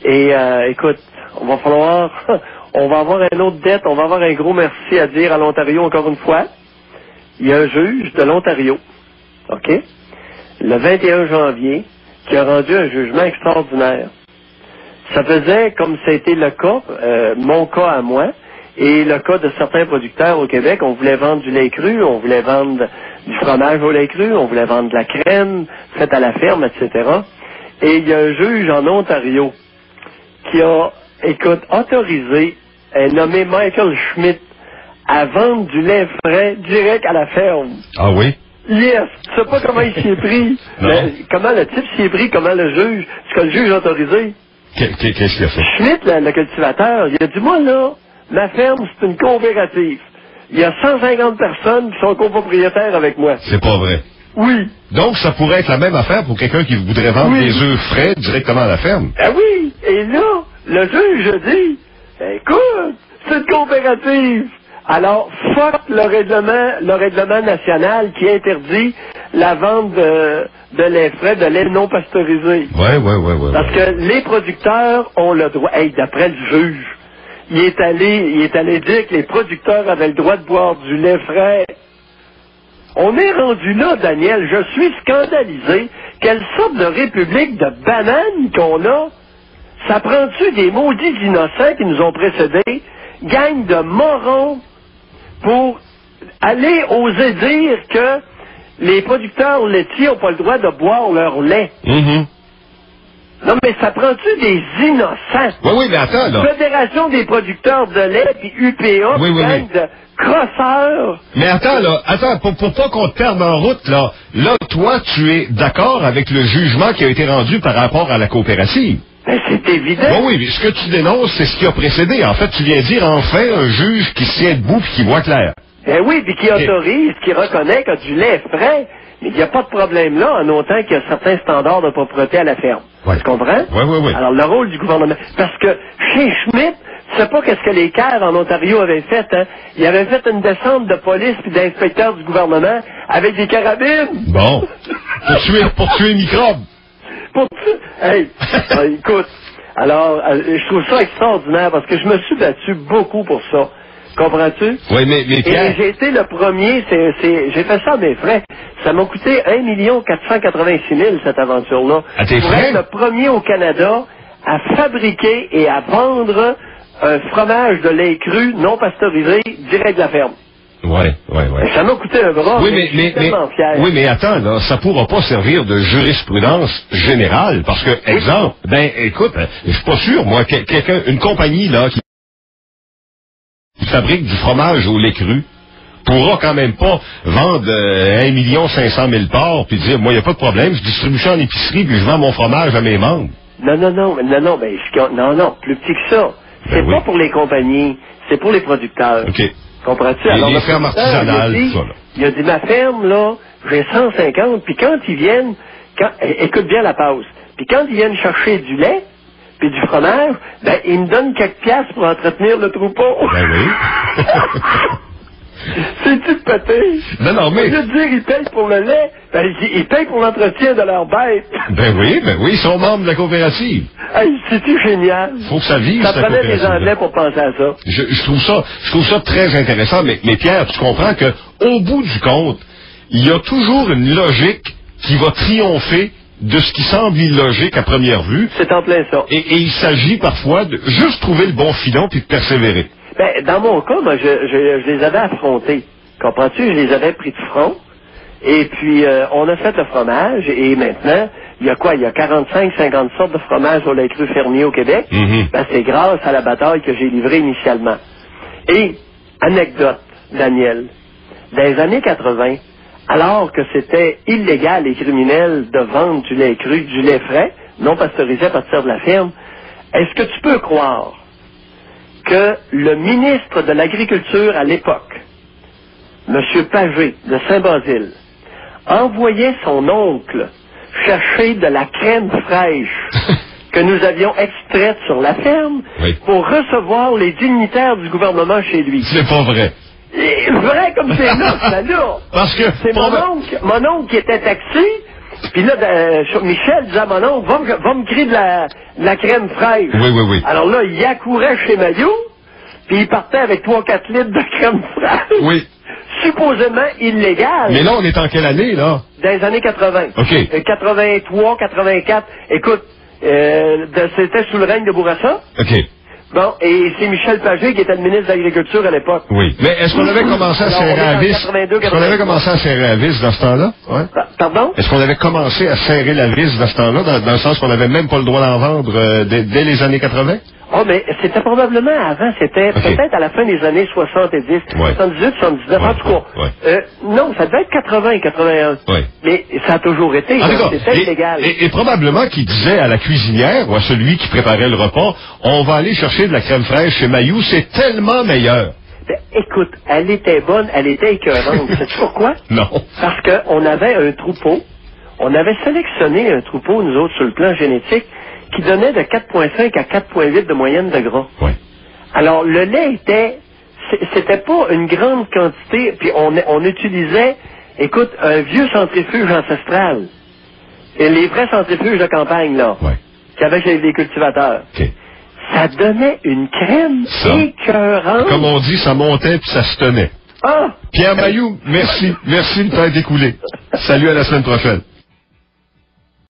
Et écoute, on va falloir, on va avoir une autre dette, on va avoir un gros merci à dire à l'Ontario encore une fois. Il y a un juge de l'Ontario, OK, le 21 janvier, qui a rendu un jugement extraordinaire. Ça faisait, comme ça a été le cas, mon cas à moi, et le cas de certains producteurs au Québec, on voulait vendre du lait cru, on voulait vendre du fromage au lait cru, on voulait vendre de la crème faite à la ferme, etc. Et il y a un juge en Ontario qui a, écoute, autorisé un nommé Michael Schmidt à vendre du lait frais direct à la ferme. Ah oui? Yes! Tu sais pas comment il s'y est pris. Mais, comment le type s'y est pris, comment le juge, ce que le juge a autorisé. Qu'est-ce qu'il a fait? Schmidt, le cultivateur, il a dit, moi là, ma ferme, c'est une coopérative. Il y a 150 personnes qui sont copropriétaires avec moi. C'est pas vrai. Oui. Donc, ça pourrait être la même affaire pour quelqu'un qui voudrait vendre des œufs frais directement à la ferme. Ah oui! Et là, le juge a dit, écoute, c'est une coopérative. Alors, fuck le règlement national qui interdit la vente de lait frais, de lait non pasteurisé. Ouais. Parce que les producteurs ont le droit, d'après le juge, il est allé dire que les producteurs avaient le droit de boire du lait frais. On est rendu là, Daniel, je suis scandalisé. Quelle sorte de république de bananes qu'on a? Ça prend-tu des maudits innocents qui nous ont précédés, gang de morons, pour aller oser dire que les producteurs laitiers n'ont pas le droit de boire leur lait? Mm-hmm. Non, mais ça prend-tu des innocents? Oui, mais attends, là. Fédération des producteurs de lait, puis UPA, gang de crosseurs. Mais attends, pour pas qu'on te perde en route, là, toi, tu es d'accord avec le jugement qui a été rendu par rapport à la coopérative? Ben, c'est évident. Oui, mais ce que tu dénonces, c'est ce qui a précédé. En fait, tu viens dire enfin un juge qui se tient debout et qui voit clair. Ben oui, puis qui autorise, qui reconnaît que du lait frais, mais il n'y a pas de problème là, en autant qu'il y a certains standards de propreté à la ferme. Ouais. Tu comprends? Oui. Alors, le rôle du gouvernement... Parce que chez Schmidt, tu sais pas qu'est-ce que les CAR en Ontario avaient fait, hein? Ils avaient fait une descente de police puis d'inspecteurs du gouvernement avec des carabines. Bon. Pour tuer les microbes. Hey, écoute, alors, je trouve ça extraordinaire parce que je me suis battu beaucoup pour ça. Comprends-tu? Oui, mais Pierre... Et j'ai été le premier, j'ai fait ça à mes frais. Ça m'a coûté 1 486 000 cette aventure-là. À tes pour frais? être le premier au Canada à fabriquer et à vendre un fromage de lait cru non pasteurisé direct de la ferme. Ouais. Ça m'a coûté un bras, oui, mais je suis tellement fier. Oui, mais attends, là, ça pourra pas servir de jurisprudence générale, parce que, exemple, écoute, je suis pas sûr, moi, une compagnie, là, qui fabrique du fromage au lait cru, pourra quand même pas vendre 1 500 000 parts, puis dire, moi, il n'y a pas de problème, je distribue ça en épicerie, puis je vends mon fromage à mes membres. Non, plus petit que ça. C'est pas pour les compagnies, c'est pour les producteurs. OK. Comprends-tu? Alors, les fermes artisanales, tout ça, là. Il a dit, ma ferme, là, j'ai 150, puis quand ils viennent, écoute bien la pause, puis quand ils viennent chercher du lait, puis du fromage, ils me donnent quelques piastres pour entretenir le troupeau. Ben oui. C'est-tu pété? Non, mais... Je veux dire, ils payent pour le lait, ils payent pour l'entretien de leur bête. Ben oui, ils sont membres de la coopérative. Hey, c'est-tu génial? Faut que ça vive, ça prenait des Anglais pour penser à ça. Je trouve ça très intéressant, mais Pierre, tu comprends que au bout du compte, il y a toujours une logique qui va triompher de ce qui semble illogique à première vue. C'est en plein ça. Et il s'agit parfois de juste trouver le bon filon puis de persévérer. Dans mon cas, moi, je les avais affrontés. Comprends-tu? Je les avais pris de front. Et puis, on a fait le fromage. Et maintenant, il y a quoi? Il y a 45-50 sortes de fromages au lait cru fermier au Québec. Mm-hmm. C'est grâce à la bataille que j'ai livrée initialement. Et, anecdote, Daniel, dans les années 80, alors que c'était illégal et criminel de vendre du lait cru, du lait frais, non pasteurisé à partir de la ferme, est-ce que tu peux croire que le ministre de l'Agriculture à l'époque, M. Pagé de Saint-Basile, envoyait son oncle chercher de la crème fraîche que nous avions extraite sur la ferme pour recevoir les dignitaires du gouvernement chez lui? C'est pas vrai. Vrai comme c'est là, c'est là. Parce que c'est mon oncle qui était taxé, Puis là, Michel disait à mon oncle, va me créer de la crème fraîche. Oui. Alors là, il accourait chez Maillot, puis il partait avec 3-4 litres de crème fraîche. Oui. Supposément illégal. Mais là, on est en quelle année, là? Dans les années 80. OK. 83, 84. Écoute, c'était sous le règne de Bourassa. OK. Bon, et c'est Michel Pagé qui était le ministre de l'Agriculture à l'époque. Oui. Mais est-ce qu'on avait commencé à serrer la vis? Est-ce qu'on avait commencé à serrer la vis dans ce temps-là? Ouais. Pardon? Est-ce qu'on avait commencé à serrer la vis dans ce temps-là, dans le sens qu'on n'avait même pas le droit d'en vendre dès les années 80? Oh, mais c'était probablement avant, c'était peut-être à la fin des années 70, 78, 79, en tout cas. Non, ça devait être 80, 81. Ouais. Mais ça a toujours été, c'était illégal. Et probablement qu'il disait à la cuisinière ou à celui qui préparait le repas, on va aller chercher de la crème fraîche chez Maillot, c'est tellement meilleur. Ben, écoute, elle était bonne, elle était écœurante. Sais-tu pourquoi? Non. Parce qu'on avait un troupeau, on avait sélectionné un troupeau, nous autres, sur le plan génétique, qui donnait de 4,5 à 4,8 de moyenne de gras. Ouais. Alors, le lait c'était pas une grande quantité, puis on utilisait, écoute, un vieux centrifuge ancestral. Et les vrais centrifuges de campagne, là, qu'il y avait chez les cultivateurs. Okay. Ça donnait une crème écœurante. Comme on dit, ça montait puis ça se tenait. Ah! Pierre Mailloux, merci. Merci, le temps est écoulé. Salut, à la semaine prochaine.